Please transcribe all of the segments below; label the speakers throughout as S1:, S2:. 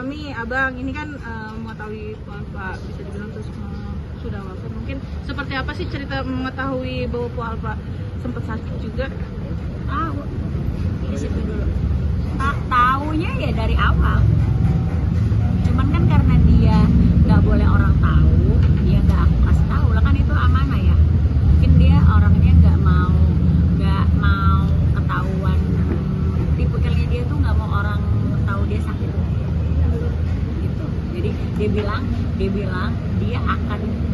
S1: nih abang, ini kan mengetahui Pak bisa dibilang terus sudah wafat. Mungkin seperti apa sih cerita mengetahui bahwa Bu Alfa sempat sakit juga?
S2: Tahu di situ dulu. Taunya ya dari awal. Cuman kan karena dia nggak boleh orang tahu, dia nggak aku kasih tahu lah, kan itu amanah ya. Mungkin dia orangnya nggak mau ketahuan. Tipikalnya dia tuh nggak mau orang tahu dia sakit. Gitu. Jadi dia bilang dia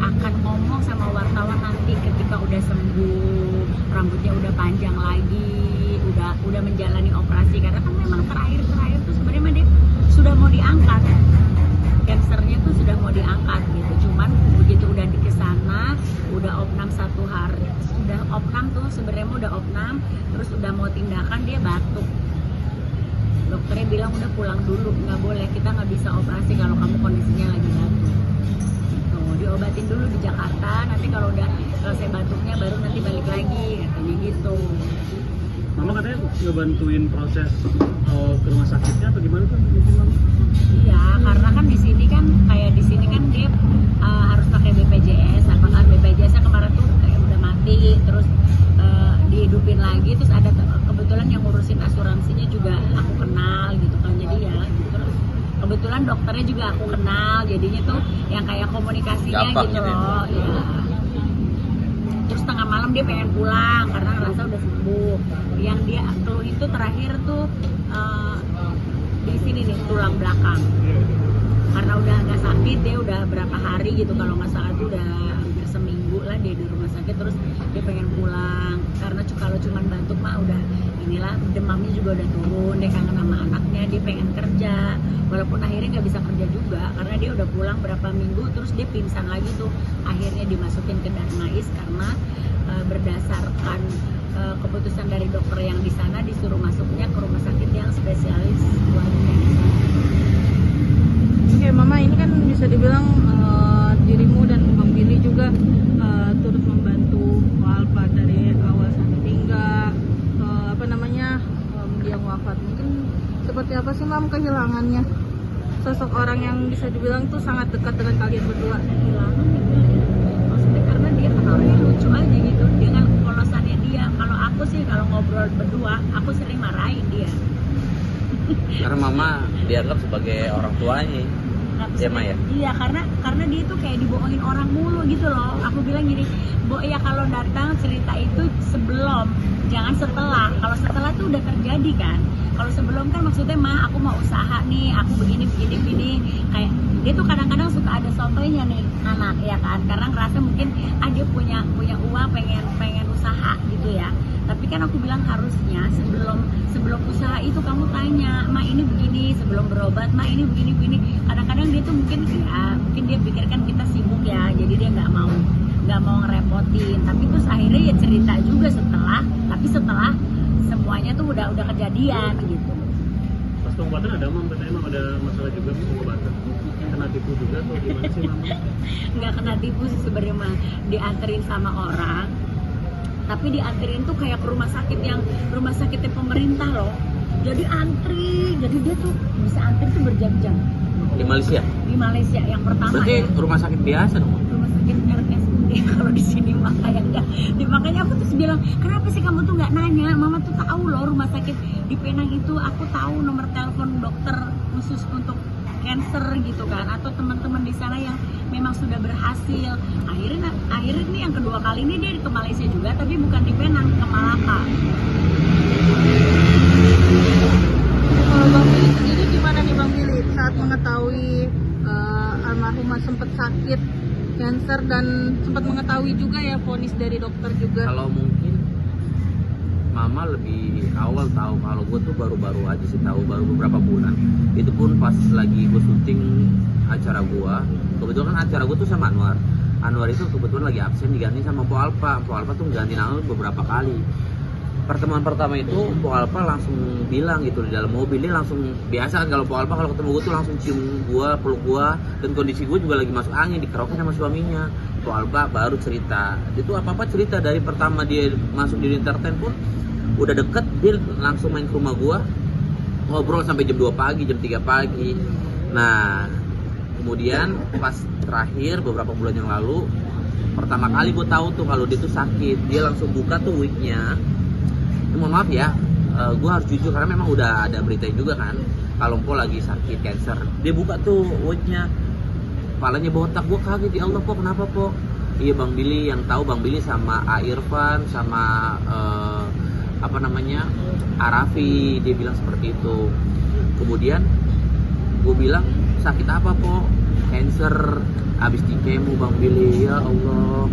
S2: akan ngomong sama wartawan nanti ketika udah sembuh, rambutnya udah panjang lagi, udah menjalani operasi, karena kan memang terakhir tuh sebenarnya dia sudah mau diangkat, kansernya tuh sudah mau diangkat gitu. Cuman begitu udah di kesana, udah opnam 1 hari, udah opnam tuh sebenarnya udah opnam, terus udah mau tindakan dia batuk. Dokternya bilang udah pulang dulu, nggak boleh, kita nggak bisa operasi kalau kamu kondisinya lagi batuk. Gitu, diobatin dulu di Jakarta, nanti kalau udah selesai batuknya baru nanti balik lagi, katanya gitu.
S3: Mama katanya ngebantuin proses ke rumah sakitnya atau gimana tuh mungkin Mama?
S2: Iya, karena kan di sini kan kayak di sini kan dia harus pakai BPJS, apakah BPJS-nya kemarin tuh kayak udah mati, terus dihidupin lagi, terus ada kebetulan yang ngurusin asuransinya juga aku kenal gitu kan, jadi ya terus kebetulan dokternya juga aku kenal, jadinya tuh yang kayak komunikasinya
S4: gampang
S2: gitu
S4: gitu ya?
S2: loh, ya. Terus tengah malam dia pengen pulang karena ngerasa udah sembuh. Yang dia keluh itu terakhir tuh di sini nih, tulang belakang. Karena udah nggak sakit, dia udah berapa hari gitu, kalau nggak salah tuh udah hampir seminggu lah dia di rumah sakit. Terus dia pengen pulang karena kalau cuman batuk mah udah inilah, demamnya juga udah turun, dia kangen sama anaknya, dia pengen kerja. Walaupun akhirnya nggak bisa kerja juga karena dia udah pulang berapa minggu, terus dia pingsan lagi tuh, akhirnya dimasukin ke Darmais karena berdasarkan keputusan dari dokter yang di sana disuruh masuknya ke rumah sakit yang spesialis buat cancer.
S1: Oke, Mama, ini kan bisa dibilang dirimu dan Bang Billy juga turut membantu Bu Alfa dari awal sampai hingga dia wafat. Mungkin seperti apa sih Mam kehilangannya? Sosok orang yang bisa dibilang tuh sangat dekat dengan kalian berdua.
S2: Kehilangan maksudnya karena dia kan orangnya lucu aja gitu, dengan polosannya dia. Kalau aku sih kalau ngobrol berdua, aku sering marahin dia.
S4: Karena Mama dianggap sebagai orang tuanya. Ya, Ma, ya?
S2: Iya, karena dia tuh kayak dibohongin orang mulu gitu loh. Aku bilang gini, Bo, ya kalau datang cerita itu sebelum, jangan setelah. Kalau setelah tuh udah terjadi kan. Kalau sebelum kan maksudnya mah aku mau usaha nih, aku begini. Kayak dia tuh kadang-kadang suka ada sotoynya nih anak ya kan. Karena ngerasa mungkin dia punya uang, pengen usaha gitu ya. Tapi kan aku bilang harusnya sebelum usaha itu kamu tanya, Ma ini begini, sebelum berobat, Ma ini begini. Kadang-kadang dia tuh mungkin dia pikirkan kita sibuk ya, jadi dia nggak mau ngerepotin. Tapi terus akhirnya ya cerita juga setelah semuanya tuh udah kejadian gitu.
S3: Pas pengobatan ada Mama, katanya emang ada masalah juga pengobatan. Kena tipu juga atau gimana sih Mama?
S2: Nggak kena tipu sih sebenarnya mah, dianterin sama orang. Tapi dianterin tuh kayak ke rumah sakitnya pemerintah loh. Jadi antri, jadi dia tuh bisa antri tuh berjam-jam.
S4: Di Malaysia?
S2: Di Malaysia yang pertama.
S4: Berarti
S2: ya.
S4: rumah sakit biasa dong?
S2: Rumah sakit RSUD kalau di sini makanya. Makanya aku terus bilang, kenapa sih kamu tuh nggak nanya? Mama tuh tahu loh rumah sakit di Penang itu, aku tahu nomor telepon dokter khusus untuk cancer gitu kan, atau teman-teman di sana yang memang sudah berhasil. Akhirnya nih yang kedua kali ini dia ke Malaysia juga, tapi bukan di Penang, ke Malaka.
S1: Kalau Bang Billy sendiri gimana nih Bang Billy saat mengetahui almarhumah sempat sakit cancer dan sempat mengetahui juga ya vonis dari dokter juga?
S4: Kalau mungkin Mama lebih awal tahu, kalau gue tuh baru-baru aja sih tahu, baru beberapa bulan. Itu pun pas lagi gue syuting acara gue. Kebetulan kan acara gue tuh sama Anwar itu kebetulan lagi absen, diganti sama Po Alfa tuh gantiin Anwar beberapa kali. Pertemuan pertama itu Po Alfa langsung bilang gitu di dalam mobil, dia langsung, biasa kan kalau Po Alfa kalau ketemu gue tuh langsung cium gue, peluk gue, dan kondisi gue juga lagi masuk angin, dikerokin sama suaminya. Po Alfa baru cerita, itu apa-apa cerita dari pertama dia masuk di entertain pun udah deket, dia langsung main ke rumah gue, ngobrol sampai jam 2 pagi, jam 3 pagi. Nah, kemudian pas terakhir beberapa bulan yang lalu, pertama kali gue tahu tuh kalau dia tuh sakit, dia langsung buka tuh wignya. Mohon maaf ya, gue harus jujur karena memang udah ada berita juga kan, kalau Mpo lagi sakit cancer, dia buka tuh wignya, kepalanya botak. Gue kaget, ya Allah Po, kenapa Po? Iya Bang Billy, yang tahu Bang Billy sama A Irfan sama Arafi, dia bilang seperti itu. Kemudian gue bilang, sakit apa Po? Cancer, abis di kemo Bang Billy. Ya Allah,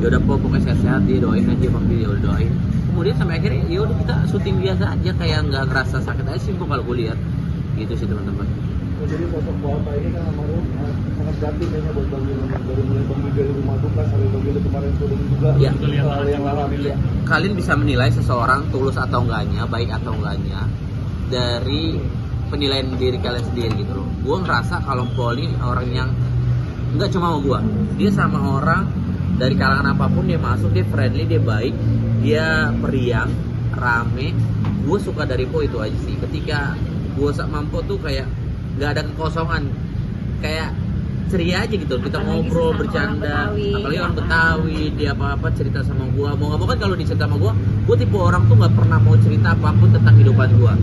S4: ya udah Po, pokoknya sehat-sehat, dia doain aja Bang Billy, udah doain. Kemudian sampai akhirnya ya udah kita syuting biasa aja, kayak nggak ngerasa sakit aja sih kalau gue lihat gitu sih teman-teman.
S5: Jadi sosok Bapak ini kan almarhum sangat jatuh kayaknya buat Bang Billy, dari mulai Bang Billy dari rumah duka sampai Bang Billy kemarin syuting juga
S4: Ya.
S5: hal yang alami.
S4: Ya, kalian bisa menilai seseorang tulus atau enggaknya, baik atau enggaknya dari penilaian diri kalian sendiri gitu loh. Gue ngerasa kalau Poli orang yang nggak cuma sama gue, dia sama orang dari kalangan apapun dia masuk, dia friendly, dia baik, dia periang, rame. Gue suka dari Po itu aja sih. Ketika gue sama Po tuh kayak nggak ada kekosongan, kayak ceria aja gitu. Kita
S2: Apalagi
S4: ngobrol,
S2: sesama
S4: bercanda,
S2: orang Betawi,
S4: apalagi
S2: ya
S4: orang
S2: kan?
S4: Betawi, dia apa-apa cerita sama gue. Mau nggak mau kan kalau dicerita sama gue tipe orang tuh nggak pernah mau cerita apapun tentang kehidupan gue.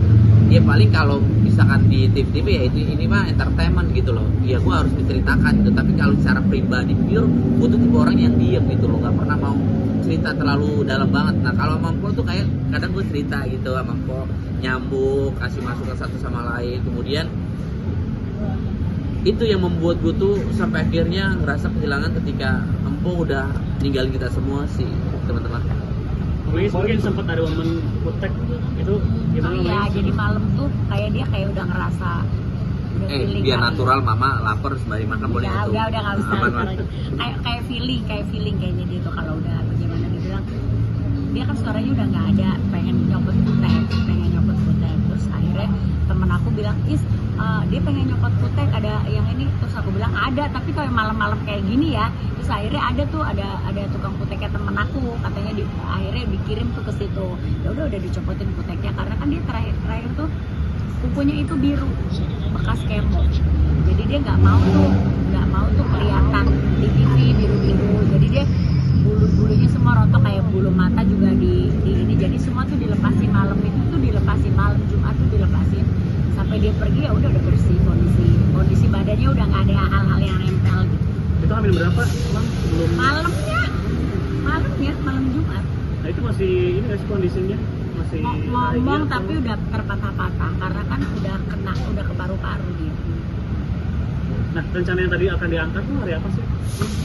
S4: Ya paling kalau misalkan di TV ya ini mah entertainment gitu loh. Ya gue harus diceritakan gitu. Tapi kalau secara pribadi pure, gue tuh tipe orang yang diem gitu loh, nggak pernah mau cerita terlalu dalam banget. Nah kalau sama Mpo tuh kayak kadang gue cerita gitu sama Mpo, nyambung, kasih masukan satu sama lain. Kemudian itu yang membuat gue tuh sampai akhirnya ngerasa kehilangan ketika Mpo udah ninggalin kita semua sih teman-teman.
S3: Mungkin sempat ada momen kutek itu gimana?
S2: Iya,
S3: Mas?
S2: jadi malam tuh kayak dia udah ngerasa udah feeling
S4: Biar
S2: kali.
S4: natural, mama lapar sembari makan boleh
S2: Ya,
S4: gitu.
S2: udah nggak usah.
S4: Aman, Mas.
S2: Kayak feeling kayaknya dia tuh kalau udah bagaimana dia bilang, dia kan suaranya udah nggak ada, pengen nyopot kutek. Terus akhirnya temen aku bilang, dia pengen nyopot kutek, ada yang ini. Terus aku bilang ada, tapi kalau malam-malam kayak gini ya. Terus akhirnya ada tukang kuteknya temen aku, katanya akhirnya dikirim tuh ke situ. Ya udah dicopotin kuteknya karena kan dia terakhir tuh kukunya itu biru, bekas kemo. Jadi dia nggak mau tuh kelihatan di TV biru-biru. Jadi dia bulunya semua rontok, kayak bulu mata juga di ini. Jadi semua tuh dilepasin malam itu tuh dilepasin, malam Jumat tuh dilepasin. Sampai dia pergi ya udah bersih kondisi badannya, udah nggak ada hal-hal yang nempel gitu.
S3: Itu hamil berapa? Bang? Belum.
S2: Malam Jumat.
S3: Nah itu masih ini nggak sih kondisinya? Masih
S2: Ngomong
S3: lagi
S2: tapi
S3: atau-
S2: udah terpatah-patah karena kan udah ke paru-paru dia.
S3: Nah rencana yang tadi akan diangkat tuh hari apa sih?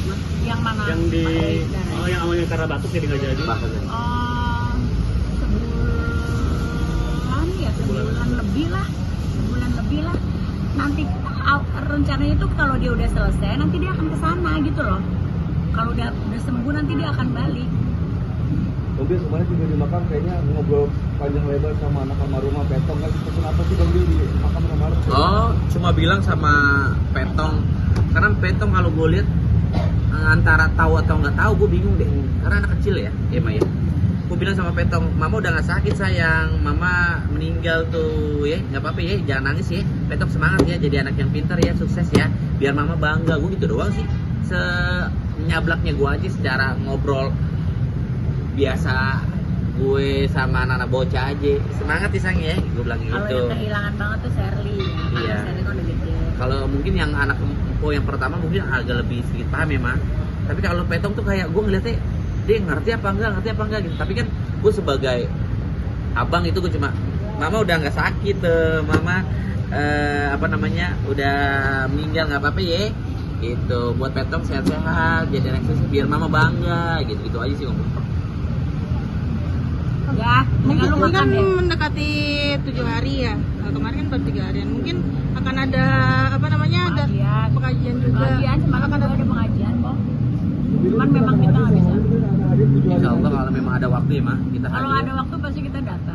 S3: Mas?
S2: Yang mana?
S3: Yang di
S2: Payudara.
S3: yang awalnya karena batuk jadi nggak jadi.
S4: Bahkan
S2: Sebulan lebih lah. Nanti rencananya tuh kalau dia udah selesai nanti dia akan ke sana gitu loh. Kalau udah sembuh nanti dia akan balik.
S5: Mungkin sebenarnya juga di makam kayaknya ngobrol panjang lebar sama anak almarhumah Petong kan, pesan apa sih Bang Billy di makam kemarin?
S4: Oh, cuma bilang sama Petong, karena Petong kalau gue lihat antara tahu atau nggak tahu, gue bingung deh, karena anak kecil ya, Ma ya. Gue bilang sama Petong, mama udah nggak sakit sayang, mama meninggal tuh ya, nggak apa-apa ya, jangan nangis ya. Petong semangat ya, jadi anak yang pintar ya, sukses ya, biar mama bangga. Gue gitu doang sih, senyablaknya gue aja secara ngobrol biasa gue sama anak-anak bocah aja. Semangat ya sayang ya, gue bilang
S2: Kalau
S4: gitu.
S2: yang kehilangan banget tuh Sherly ya. Karena
S4: Iya.
S2: Sherly kan udah gede.
S4: Kalau mungkin yang anak Mpo yang pertama mungkin agak lebih sedikit paham ya mah. Tapi kalau Petong tuh kayak gue ngeliatnya dia ngerti apa enggak gitu. Tapi kan gue sebagai abang itu gue cuma, mama udah nggak sakit mama udah meninggal, nggak apa-apa ya. Gitu buat Petong sehat-sehat, jadi anak sukses biar mama bangga gitu aja sih ngomong.
S2: Ya,
S1: Mungkin
S2: jangan lu
S1: ini kan
S2: makan deh.
S1: mendekati 7 hari ya. Nah, kemarin kan baru 3 harian. Mungkin akan ada ada
S2: Pengajian.
S1: pengajian juga.
S2: Pengajian semalam
S1: Akan
S2: juga ada pengajian kok. Cuman memang kita nggak bisa.
S4: Insya Allah kalau memang ada waktu ya mah kita
S2: Kalau
S4: hadir.
S2: ada waktu pasti kita datang.